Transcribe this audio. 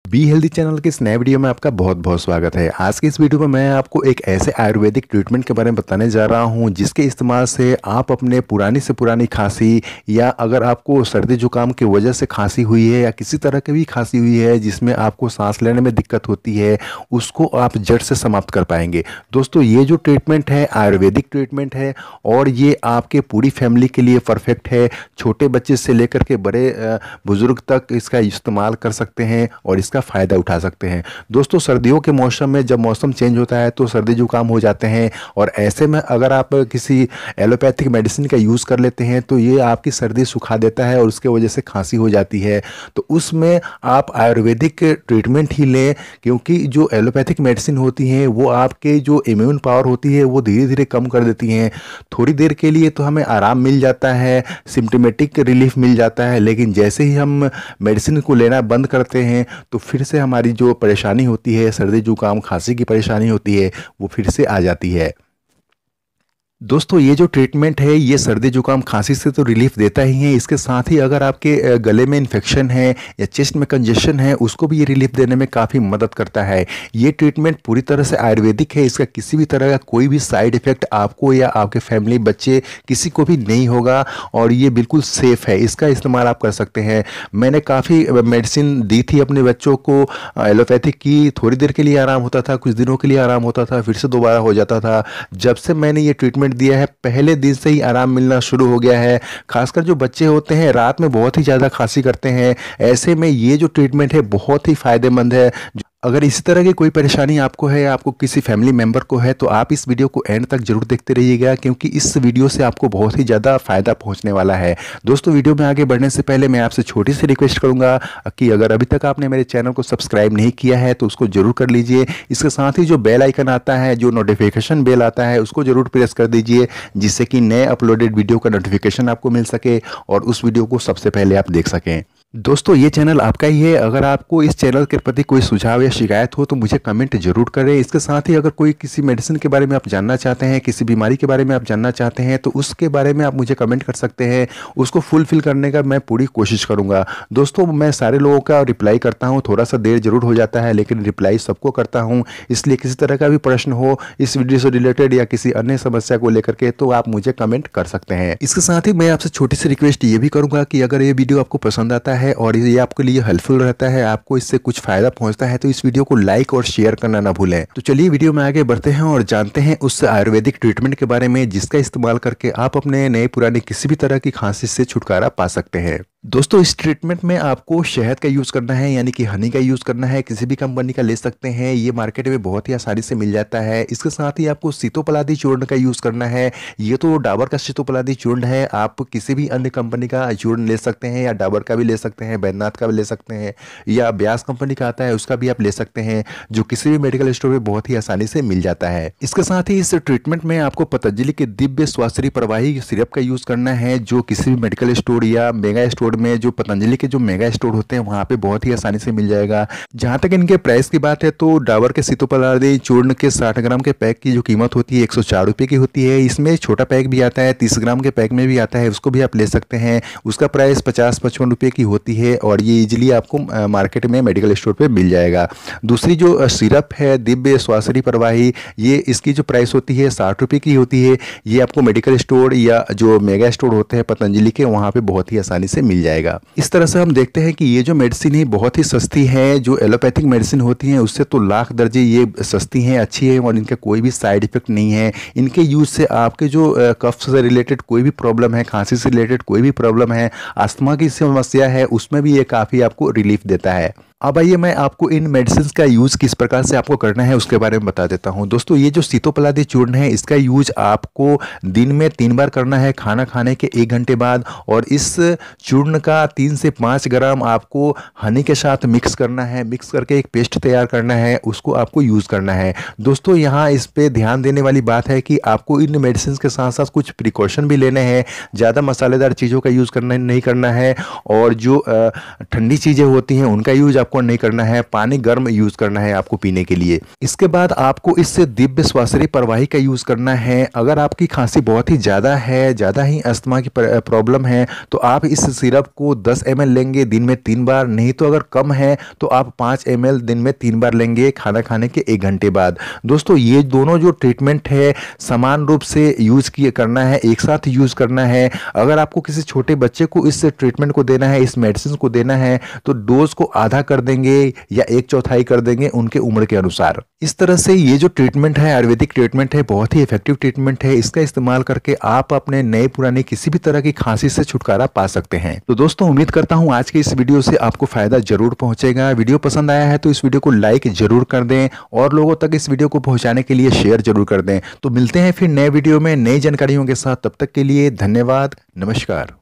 Be healthy channel के इस नए वीडियो में आपका बहुत बहुत स्वागत है। आज के इस वीडियो में मैं आपको एक ऐसे आयुर्वेदिक ट्रीटमेंट के बारे में बताने जा रहा हूं जिसके इस्तेमाल से आप अपने पुरानी से पुरानी खांसी या अगर आपको सर्दी जुकाम की वजह से खांसी हुई है या किसी तरह की भी खांसी हुई है जिसमें आपको सांस लेने में दिक्कत होती है, उसको आप जड़ से समाप्त कर पाएंगे। दोस्तों, ये जो ट्रीटमेंट है आयुर्वेदिक ट्रीटमेंट है और ये आपके पूरी फैमिली के लिए परफेक्ट है। छोटे बच्चे से लेकर के बड़े बुजुर्ग तक इसका इस्तेमाल कर सकते हैं और इसका फ़ायदा उठा सकते हैं। दोस्तों, सर्दियों के मौसम में जब मौसम चेंज होता है तो सर्दी जुकाम हो जाते हैं और ऐसे में अगर आप किसी एलोपैथिक मेडिसिन का यूज़ कर लेते हैं तो ये आपकी सर्दी सुखा देता है और उसके वजह से खांसी हो जाती है। तो उसमें आप आयुर्वेदिक ट्रीटमेंट ही लें, क्योंकि जो एलोपैथिक मेडिसिन होती हैं वो आपके जो इम्यून पावर होती है वो धीरे धीरे कम कर देती हैं। थोड़ी देर के लिए तो हमें आराम मिल जाता है, सिम्टोमेटिक रिलीफ मिल जाता है, लेकिन जैसे ही हम मेडिसिन को लेना बंद करते हैं तो फिर से हमारी जो परेशानी होती है, सर्दी जुकाम खांसी की परेशानी होती है, वो फिर से आ जाती है। दोस्तों, ये जो ट्रीटमेंट है ये सर्दी जुकाम खांसी से तो रिलीफ देता ही है, इसके साथ ही अगर आपके गले में इन्फेक्शन है या चेस्ट में कंजेशन है उसको भी ये रिलीफ देने में काफ़ी मदद करता है। ये ट्रीटमेंट पूरी तरह से आयुर्वेदिक है, इसका किसी भी तरह का कोई भी साइड इफ़ेक्ट आपको या आपके फैमिली बच्चे किसी को भी नहीं होगा और ये बिल्कुल सेफ़ है। इसका इस्तेमाल आप कर सकते हैं। मैंने काफ़ी मेडिसिन दी थी अपने बच्चों को एलोपैथिक की, थोड़ी देर के लिए आराम होता था, कुछ दिनों के लिए आराम होता था, फिर से दोबारा हो जाता था। जब से मैंने ये ट्रीटमेंट दिया है पहले दिन से ही आराम मिलना शुरू हो गया है। खासकर जो बच्चे होते हैं रात में बहुत ही ज़्यादा खांसी करते हैं, ऐसे में ये जो ट्रीटमेंट है बहुत ही फ़ायदेमंद है। अगर इसी तरह की कोई परेशानी आपको है या आपको किसी फैमिली मेंबर को है तो आप इस वीडियो को एंड तक जरूर देखते रहिएगा, क्योंकि इस वीडियो से आपको बहुत ही ज़्यादा फ़ायदा पहुंचने वाला है। दोस्तों, वीडियो में आगे बढ़ने से पहले मैं आपसे छोटी सी रिक्वेस्ट करूंगा कि अगर अभी तक आपने मेरे चैनल को सब्सक्राइब नहीं किया है तो उसको जरूर कर लीजिए। इसके साथ ही जो बेल आइकन आता है, जो नोटिफिकेशन बेल आता है, उसको जरूर प्रेस कर दीजिए, जिससे कि नए अपलोडेड वीडियो का नोटिफिकेशन आपको मिल सके और उस वीडियो को सबसे पहले आप देख सकें। दोस्तों, ये चैनल आपका ही है। अगर आपको इस चैनल के प्रति कोई सुझाव या शिकायत हो तो मुझे कमेंट जरूर करें। इसके साथ ही अगर कोई किसी मेडिसिन के बारे में आप जानना चाहते हैं, किसी बीमारी के बारे में आप जानना चाहते हैं तो उसके बारे में आप मुझे कमेंट कर सकते हैं। उसको फुलफिल करने का मैं पूरी कोशिश करूंगा। दोस्तों, मैं सारे लोगों का रिप्लाई करता हूं, थोड़ा सा देर जरूर हो जाता है लेकिन रिप्लाई सबको करता हूँ। इसलिए किसी तरह का भी प्रश्न हो इस वीडियो से रिलेटेड या किसी अन्य समस्या को लेकर के तो आप मुझे कमेंट कर सकते हैं। इसके साथ ही मैं आपसे छोटी सी रिक्वेस्ट ये भी करूंगा कि अगर ये वीडियो आपको पसंद आता है और ये आपके लिए हेल्पफुल रहता है, आपको इससे कुछ फायदा पहुंचता है, तो इस वीडियो को लाइक और शेयर करना ना भूलें। तो चलिए वीडियो में आगे बढ़ते हैं और जानते हैं उस आयुर्वेदिक ट्रीटमेंट के बारे में जिसका इस्तेमाल करके आप अपने नए पुराने किसी भी तरह की खांसी से छुटकारा पा सकते हैं। दोस्तों, इस ट्रीटमेंट में आपको शहद का यूज़ करना है, यानी कि हनी का यूज़ करना है। किसी भी कंपनी का ले सकते हैं, ये मार्केट में बहुत ही आसानी से मिल जाता है। इसके साथ ही आपको सीतोपलादी चूर्ण का यूज़ करना है। ये तो डाबर का सीतोपलादी चूर्ण है, आप किसी भी अन्य कंपनी का चूर्ण ले सकते हैं या डाबर का भी ले सकते हैं, बैद्यनाथ का भी ले सकते हैं या ब्यास कंपनी का आता है उसका भी आप ले सकते हैं, जो किसी भी मेडिकल स्टोर में बहुत ही आसानी से मिल जाता है। इसके साथ ही इस ट्रीटमेंट में आपको पतंजलि के दिव्य स्वास्थ्य प्रवाही सिरप का यूज़ करना है, जो किसी भी मेडिकल स्टोर या मेगा स्टोर में, जो पतंजलि के जो मेगा स्टोर होते हैं वहां पे बहुत ही आसानी से मिल जाएगा। जहां तक इनके प्राइस की बात है तो डाबर के सीतोपलादी चूर्ण के 60 ग्राम के पैक की जो कीमत होती है 104 रुपये की होती है। इसमें छोटा पैक भी आता है, 30 ग्राम के पैक में भी आता है, उसको भी आप ले सकते हैं। उसका प्राइस 50-55 रुपये की होती है और ये इजिली आपको मार्केट में मेडिकल स्टोर पर मिल जाएगा। दूसरी जो सिरप है दिव्य स्वास्थ्य प्रवाही, ये इसकी जो प्राइस होती है 60 रुपये की होती है। ये आपको मेडिकल स्टोर या जो मेगा स्टोर होते हैं पतंजलि के वहाँ पे बहुत ही आसानी से मिल जाएगा। इस तरह से हम देखते हैं कि ये जो मेडिसिन है बहुत ही सस्ती है। जो एलोपैथिक मेडिसिन होती हैं उससे तो लाख दर्जे ये सस्ती हैं, अच्छी है और इनका कोई भी साइड इफेक्ट नहीं है। इनके यूज से आपके जो कफ से रिलेटेड कोई भी प्रॉब्लम है, खांसी से रिलेटेड कोई भी प्रॉब्लम है, अस्थमा की समस्या है, उसमें भी ये काफ़ी आपको रिलीफ देता है। अब आइए मैं आपको इन मेडिसिन का यूज़ किस प्रकार से आपको करना है उसके बारे में बता देता हूं। दोस्तों, ये जो सीतोपलादी चूर्ण है इसका यूज आपको दिन में 3 बार करना है, खाना खाने के 1 घंटे बाद। और इस चूर्ण का 3 से 5 ग्राम आपको हनी के साथ मिक्स करना है, मिक्स करके एक पेस्ट तैयार करना है, उसको आपको यूज़ करना है। दोस्तों, यहाँ इस पर ध्यान देने वाली बात है कि आपको इन मेडिसिन के साथ साथ कुछ प्रिकॉशन भी लेने हैं। ज़्यादा मसालेदार चीज़ों का यूज़ करना नहीं करना है और जो ठंडी चीज़ें होती हैं उनका यूज आपको नहीं करना है, पानी गर्म यूज करना है आपको पीने के लिए। इसके बाद आपको इससे दिव्य स्वास्थ्य परवाही का यूज करना है। अगर आपकी खांसी बहुत ही ज़्यादा है, ज़्यादा ही अस्थमा की प्रॉब्लम है, तो आप इस सिरप को 10 ml लेंगे दिन में 3 बार। नहीं तो अगर कम है तो आप 5 ml दिन में 3 बार लेंगे खाना खाने के 1 घंटे बाद। दोस्तों ये दोनों जो ट्रीटमेंट है समान रूप से यूज करना है, एक साथ यूज करना है। अगर आपको किसी छोटे बच्चे को इस ट्रीटमेंट को देना है, इस मेडिसिन को देना है, तो डोज को आधा कर देंगे या 1/4 कर देंगे उनके उम्र के अनुसार। इस तरह से ये जो ट्रीटमेंट है, आयुर्वेदिक ट्रीटमेंट है, बहुत ही इफेक्टिव ट्रीटमेंट है। इसका इस्तेमाल करके आप अपने नए पुराने किसी भी तरह की खांसी से छुटकारा पा सकते हैं। तो दोस्तों उम्मीद करता हूं आज के इस वीडियो से आपको फायदा जरूर पहुंचेगा। वीडियो पसंद आया है तो इस वीडियो को लाइक जरूर कर दें और लोगों तक इस वीडियो को पहुंचाने के लिए शेयर जरूर कर दें। तो मिलते हैं फिर नए वीडियो में नई जानकारियों के साथ। तब तक के लिए धन्यवाद, नमस्कार।